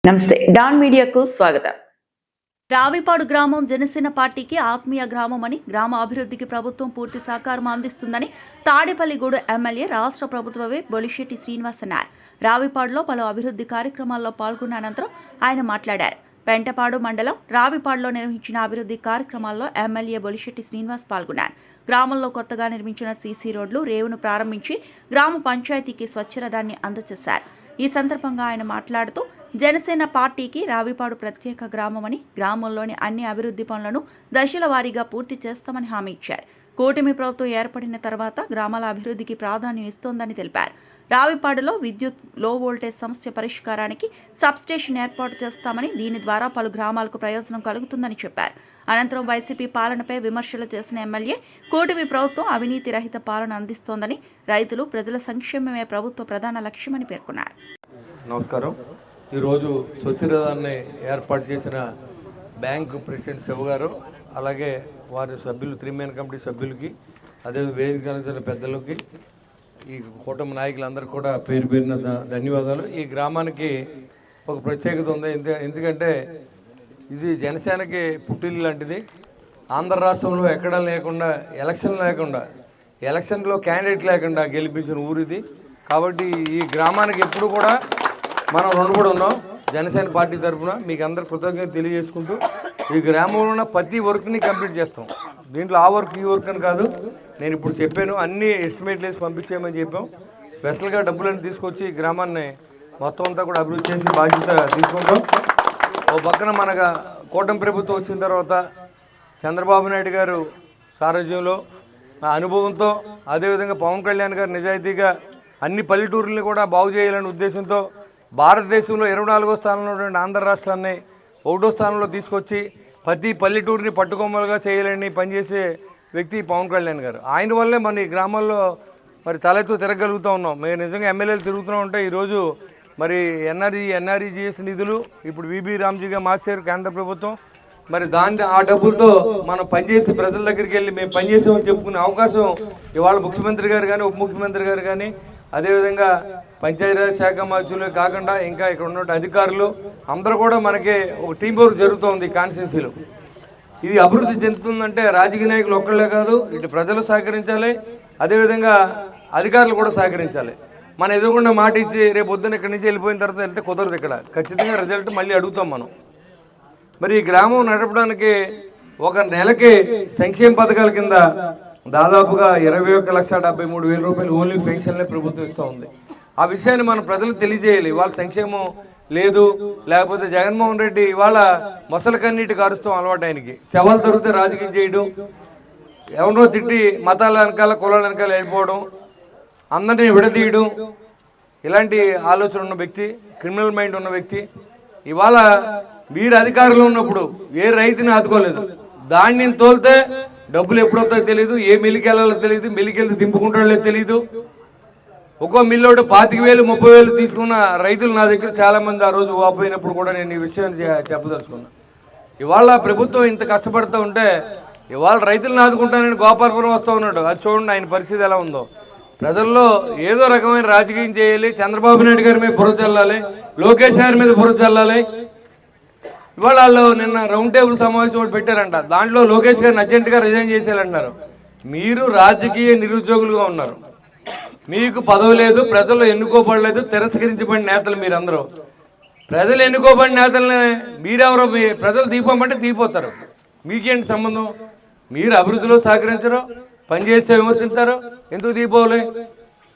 నమస్తే డాన్ మీడియాకు స్వాగతం. రావిపాడు గ్రామం జనసేన పార్టీకి ఆత్మీయ గ్రామం అని, గ్రామ అభివృద్ధికి ప్రభుత్వం పూర్తి సహకారం అందిస్తుందని తాడేపల్లిగూడు ఎమ్మెల్యే రాష్ట్ర ప్రభుత్వ విప్ బొలిశెట్టి శ్రీనివాస్ అన్నారు. రావిపాడులో పలు అభివృద్ధి కార్యక్రమాల్లో పాల్గొన్న అనంతరం ఆయన మాట్లాడారు. పెంటపాడు మండలం రావిపాడులో నిర్వహించిన అభివృద్ధి కార్యక్రమాల్లో ఎమ్మెల్యే బొలిశెట్టి శ్రీనివాస్ పాల్గొన్నారు. గ్రామంలో కొత్తగా నిర్మించిన సీసీ రోడ్లు రేవును ప్రారంభించి గ్రామ పంచాయతీకి స్వచ్ఛరథాన్ని అందజేశారు. ఈ సందర్భంగా ఆయన మాట్లాడుతూ జనసేన పార్టీకి రావిపాడు ప్రత్యేక గ్రామమని, గ్రామంలోని అన్ని అభివృద్ధి పనులను దశల వారీగా పూర్తి చేస్తామని హామీ ఇచ్చారు. కూటమి ప్రభుత్వం ఏర్పడిన తర్వాత గ్రామాల అభివృద్ధికి ప్రాధాన్యం ఇస్తోందని తెలిపారు. రావిపాడులో విద్యుత్ లో వోల్టేజ్ సమస్య పరిష్కారానికి సబ్స్టేషన్ ఏర్పాటు చేస్తామని, దీని ద్వారా పలు గ్రామాలకు ప్రయోజనం కలుగుతుందని చెప్పారు. అనంతరం వైసీపీ పాలనపై విమర్శలు చేసిన ఎమ్మెల్యే కూటమి ప్రభుత్వం అవినీతి రహిత పాలన అందిస్తోందని, రైతులు ప్రజల సంక్షేమమే ప్రభుత్వ ప్రధాన లక్ష్యమని పేర్కొన్నారు. నమస్కారం. ఈరోజు స్వచ్ఛరథాన్ని ఏర్పాటు చేసిన బ్యాంకు ప్రెసిడెంట్ శివ గారు, అలాగే వారి సభ్యులు, 3 మెయిన్ కమిటీ సభ్యులకి, అదే వేదిక కలిసిన పెద్దలకి, ఈ కూటమి నాయకులందరికీ కూడా పేరు పేరున ధన్యవాదాలు. ఈ గ్రామానికి ఒక ప్రత్యేకత ఉంది. ఎందుకంటే ఇది జనసేనకి పుట్టిల్లు లాంటిది. ఆంధ్ర రాష్ట్రంలో ఎక్కడా లేకుండా, ఎలక్షన్లో క్యాండిడేట్ లేకుండా గెలిపించిన ఊరు ఇది. కాబట్టి ఈ గ్రామానికి ఎప్పుడు కూడా మనం రుణపడి ఉన్నాం. జనసేన పార్టీ తరఫున మీకు అందరు కృతజ్ఞత తెలియజేసుకుంటూ, ఈ గ్రామంలో ఉన్న ప్రతి వర్క్ని కంప్లీట్ చేస్తాం. దీంట్లో ఆ వర్క్ ఈ వర్క్ అని కాదు, నేను ఇప్పుడు చెప్పాను, అన్ని ఎస్టిమేట్లు వేసి పంపించేయమని చెప్పాం. స్పెషల్గా డబ్బులను తీసుకొచ్చి ఈ గ్రామాన్ని మొత్తం అంతా కూడా అభివృద్ధి చేసి బాధ్యత తీసుకుంటాం. ఓ పక్కన మన కూటమి ప్రభుత్వం వచ్చిన తర్వాత చంద్రబాబు నాయుడు గారు సారథ్యంలో, అనుభవంతో, అదేవిధంగా పవన్ కళ్యాణ్ గారు నిజాయితీగా అన్ని పల్లెటూరుల్ని కూడా బాగు చేయాలనే ఉద్దేశంతో భారతదేశంలో 24వ స్థానంలో ఉన్నటువంటి ఆంధ్ర రాష్ట్రాన్ని 1వ స్థానంలో తీసుకొచ్చి ప్రతి పల్లెటూరిని పట్టుకొమ్మలుగా చేయాలని పనిచేసే వ్యక్తి పవన్ కళ్యాణ్ గారు. ఆయన వల్లే మన ఈ గ్రామాల్లో మరి తలెత్తు తిరగలుగుతూ ఉన్నాం. మేము నిజంగా ఎమ్మెల్యేలు తిరుగుతూ ఉంటే ఈరోజు మరి ఎన్ఆర్ఈజీఎస్ నిధులు ఇప్పుడు విబి రామ్జీగా మార్చారు కేంద్ర ప్రభుత్వం. మరి ఆ డబ్బులతో మనం పనిచేసి ప్రజల దగ్గరికి వెళ్ళి మేము పనిచేసామని చెప్పుకునే అవకాశం ఇవాళ ముఖ్యమంత్రి గారు కానీ, ఉప ముఖ్యమంత్రి గారు కానీ, అదేవిధంగా పంచాయతీరాజ్ శాఖ మంత్రులే కాకుండా ఇంకా ఇక్కడ ఉన్న అధికారులు అందరూ కూడా మనకి ఒక టీం వర్క్ జరుగుతోంది కాన్స్టిట్యున్సీలో. ఇది అభివృద్ధి చెందుతుందంటే రాజకీయ నాయకులు ఒక్కళ్ళే కాదు, ఇటు ప్రజలు సహకరించాలి, అదేవిధంగా అధికారులు కూడా సహకరించాలి. మనం ఎదుగుకుండా మాట ఇచ్చి రేపు పొద్దున్న ఇక్కడి నుంచి వెళ్ళిపోయిన తర్వాత వెళ్తే కుదరదు. ఇక్కడ ఖచ్చితంగా రిజల్ట్ మళ్ళీ అడుగుతాం మనం. మరి ఈ గ్రామం నడపడానికి ఒక నెలకి సంక్షేమ పథకాల కింద దాదాపుగా 21,73,000 రూపాయలు ఓన్లీ పెన్షన్లే ప్రభుత్వం ఇస్తూ ఉంది. ఆ విషయాన్ని మనం ప్రజలకు తెలియజేయాలి. ఇవాళ సంక్షేమం లేదు, లేకపోతే జగన్మోహన్ రెడ్డి ఇవాళ మొసలి కన్నీటి కారుస్తాం అలవాటు ఆయనకి. శవాలు దొరికితే రాజకీయం చేయడం, ఎవరో తిట్టి మతాల వెనకాల, కులాల వెనకాల వెళ్ళిపోవడం, అందరినీ విడదీయడం, ఇలాంటి ఆలోచన ఉన్న వ్యక్తి, క్రిమినల్ మైండ్ ఉన్న వ్యక్తి. ఇవాళ మీరు అధికారంలో ఉన్నప్పుడు ఏ రైతుని ఆదుకోలేదు. దాన్ని తోలితే డబ్బులు ఎప్పుడవుతాయో తెలియదు, ఏ మిల్లుకి వెళ్ళాలో తెలియదు, మిల్లుకి వెళ్తే దింపుకుంటాడో తెలియదు. ఒక్కో మిల్లోడు 25,000, 30,000 తీసుకున్న రైతులు నా దగ్గర చాలామంది ఆ రోజు వాపోయినప్పుడు కూడా నేను ఈ విషయాన్ని చెప్పదలుచుకున్నా. ఇవాళ ప్రభుత్వం ఇంత కష్టపడుతూ ఉంటే ఇవాళ రైతులను ఆదుకుంటానని గోపాలపురం వస్తూ ఉన్నాడు. అది చూడండి ఆయన పరిస్థితి ఎలా ఉందో. ప్రజల్లో ఏదో రకమైన రాజకీయం చేయాలి, చంద్రబాబు నాయుడు గారి మీద బుర్ర చల్లాలి, లోకేష్ గారి మీద బుర్ర చల్లాలి. ఇవాళ వాళ్ళు నిన్న రౌండ్ టేబుల్ సమావేశం ఒకటి పెట్టారంట. దాంట్లో లోకేష్ గారిని అర్జెంటుగా రిజైన్ చేసేయాలన్నారు. మీరు రాజకీయ నిరుద్యోగులుగా ఉన్నారు, మీకు పదవి లేదు, ప్రజలు ఎన్నుకోబడలేదు, తిరస్కరించబడిన నేతలు మీరందరూ. ప్రజలు ఎన్నుకోబడిన నేతల్ని మీరెవరో, ప్రజలు దీపం అంటే దీపోతారు, మీకేంటి సంబంధం? మీరు అభివృద్ధిలో సహకరించరు, పనిచేస్తే విమర్శించారు, ఎందుకు దీపావళి?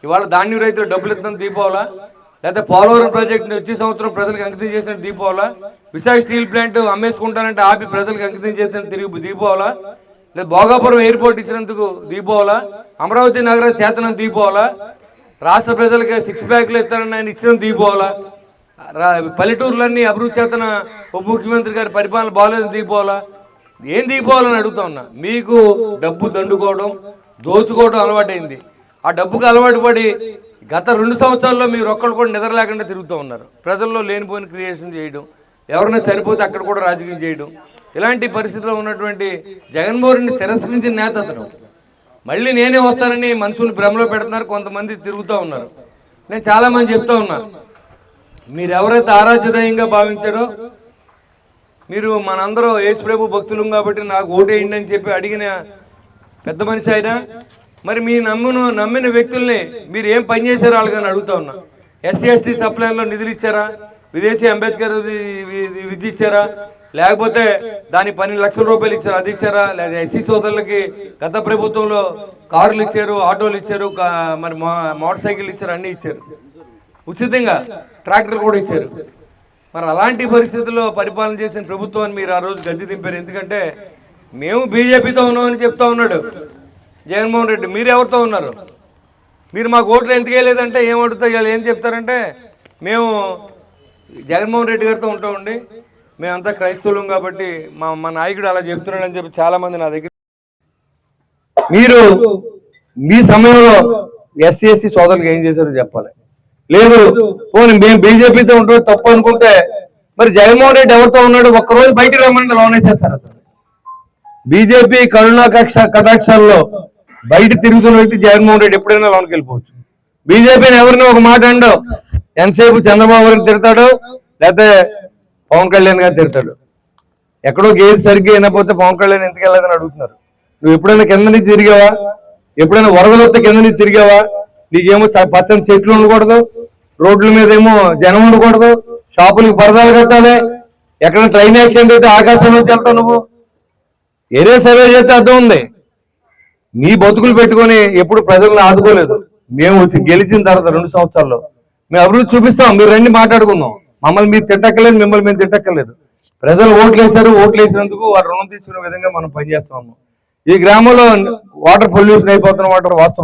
ఇవాళ ధాన్యం రైతులు డబ్బులు ఇస్తాను దీపావళ, లేకపోతే పోలవరం ప్రాజెక్టుని వచ్చే సంవత్సరం ప్రజలకు అంకితం చేసిన దీపావళ, విశాఖ స్టీల్ ప్లాంట్ అమ్మేసుకుంటానంటే ఆపి ప్రజలకు అంకితం చేసిన తిరిగి దీపావళ, లేదా భోగాపురం ఎయిర్పోర్ట్ ఇచ్చినందుకు దీపావళ, అమరావతి నగరం చేతనం దీపావళ, రాష్ట్ర ప్రజలకి 6 ప్యాక్లు ఇస్తానని ఆయన ఇచ్చిన దీపావళ, పల్లెటూరులన్నీ అభివృద్ధి చేతన ఉప ముఖ్యమంత్రి గారి పరిపాలన బాగోలేదు దీపావళ. ఏం దీపావళని అడుగుతా ఉన్నా. మీకు డబ్బు దండుకోవడం, దోచుకోవడం అలవాటైంది. ఆ డబ్బుకు అలవాటు పడి గత 2 సంవత్సరాల్లో మీరు ఒక్కళ్ళు కూడా నిద్ర లేకుండా తిరుగుతూ ఉన్నారు. ప్రజల్లో లేనిపోయిన క్రియేషన్ చేయడం, ఎవరైనా చనిపోతే అక్కడ కూడా రాజకీయం చేయడం, ఇలాంటి పరిస్థితిలో ఉన్నటువంటి జగన్మోహన్ రెడ్డిని తిరస్కరించిన నేత అతను. మళ్ళీ నేనే వస్తానని మనుషులు భ్రమలో పెడుతున్నారు, కొంతమంది తిరుగుతూ ఉన్నారు. నేను చాలామంది చెప్తా ఉన్నా, మీరు ఎవరైతే ఆరాధ్యదయంగా భావించారో, మీరు మనందరూ యేసు ప్రభు భక్తులం కాబట్టి నాకు ఓటేయండి అని చెప్పి అడిగిన పెద్ద మనిషి ఆయన, మరి మీ నమ్మిన వ్యక్తుల్ని మీరు ఏం పని చేశారో వాళ్ళని అడుగుతా ఉన్నా. ఎస్సీ ఎస్టీ సప్లైలో నిధులు ఇచ్చారా? విదేశీ అంబేద్కర్ విద్య ఇచ్చారా? లేకపోతే దాని 12 లక్షల రూపాయలు ఇచ్చారు, అది ఇచ్చారా? లేదా ఎస్సీ సోదరులకి గత ప్రభుత్వంలో కార్లు ఇచ్చారు, ఆటోలు ఇచ్చారు, మరి మోటార్ సైకిల్ ఇచ్చారు, అన్నీ ఇచ్చారు. ఉచితంగా ట్రాక్టర్ కూడా ఇచ్చారు. మరి అలాంటి పరిస్థితుల్లో పరిపాలన చేసిన ప్రభుత్వాన్ని మీరు ఆ రోజు గద్దె దింపారు. ఎందుకంటే మేము బీజేపీతో ఉన్నామని చెప్తా ఉన్నాడు జగన్మోహన్ రెడ్డి. మీరు ఎవరితో ఉన్నారు? మీరు మాకు ఓట్లు ఎందుకు వేయలేదంటే ఏం అడుగుతా, వీళ్ళు ఏం చెప్తారంటే మేము జగన్మోహన్ రెడ్డి గారితో ఉంటామండి, మేమంతా క్రైస్తవులం కాబట్టి మా నాయకుడు అలా చెప్తున్నాడు అని చెప్పి చాలామంది నా దగ్గర. మీరు మీ సమయంలో ఎస్సీ ఎస్టీ సోదరులకు ఏం చేశారో చెప్పాలి. లేదు పోనీ మేము బీజేపీతో ఉంటే తప్పు అనుకుంటే మరి జగన్మోహన్ రెడ్డి ఎవరితో ఉన్నాడు? ఒక్కరోజు బయటికి రమ్మని లోన్ వేసేస్తారు. అతను బీజేపీ కరుణా కటాక్షాల్లో బయట తిరుగుతున్న వ్యక్తి జగన్మోహన్ రెడ్డి ఎప్పుడైనా లోన్కి వెళ్ళిపోవచ్చు. బీజేపీని ఎవరిని ఒక మాట అండో, ఎంతసేపు చంద్రబాబు గారిని తిడతాడు, లేకపోతే పవన్ కళ్యాణ్ గారిని తిడతాడు. ఎక్కడో గేజ్ సరిగ్గా అయినపోతే పవన్ కళ్యాణ్ ఎందుకు వెళ్ళదని అడుగుతున్నారు. నువ్వు ఎప్పుడైనా కింద నుంచి తిరిగావా? ఎప్పుడైనా వరదలొస్తే కింద నుంచి తిరిగావా? నీకేమో పచ్చని చెట్లు ఉండకూడదు, రోడ్ల మీద ఏమో జనం ఉండకూడదు, షాపులకు పరదాలు కట్టాలి, ఎక్కడ ట్రైన్ యాక్సిడెంట్ అయితే ఆకాశంలోకి వెళ్తావు. నువ్వు ఏరియా సర్వే చేస్తే అర్థం ఉంది. మీ బతుకులు పెట్టుకొని ఎప్పుడు ప్రజలను ఆదుకోలేదు. మేము వచ్చి గెలిచిన తర్వాత 2 సంవత్సరాల్లో మేము అభివృద్ధి చూపిస్తాం, మీరు రండి మాట్లాడుకుందాం. మమ్మల్ని మీరు తిట్టక్కర్లేదు, మిమ్మల్ని మేము తిట్టక్కర్లేదు. ప్రజలు ఓట్లు వేశారు, ఓట్లు వేసినందుకు వారు రుణం తీసుకునే విధంగా మనం పనిచేస్తా ఉన్నాం. ఈ గ్రామంలో వాటర్ పొల్యూషన్ అయిపోతున్న వాటర్ వాస్తవం.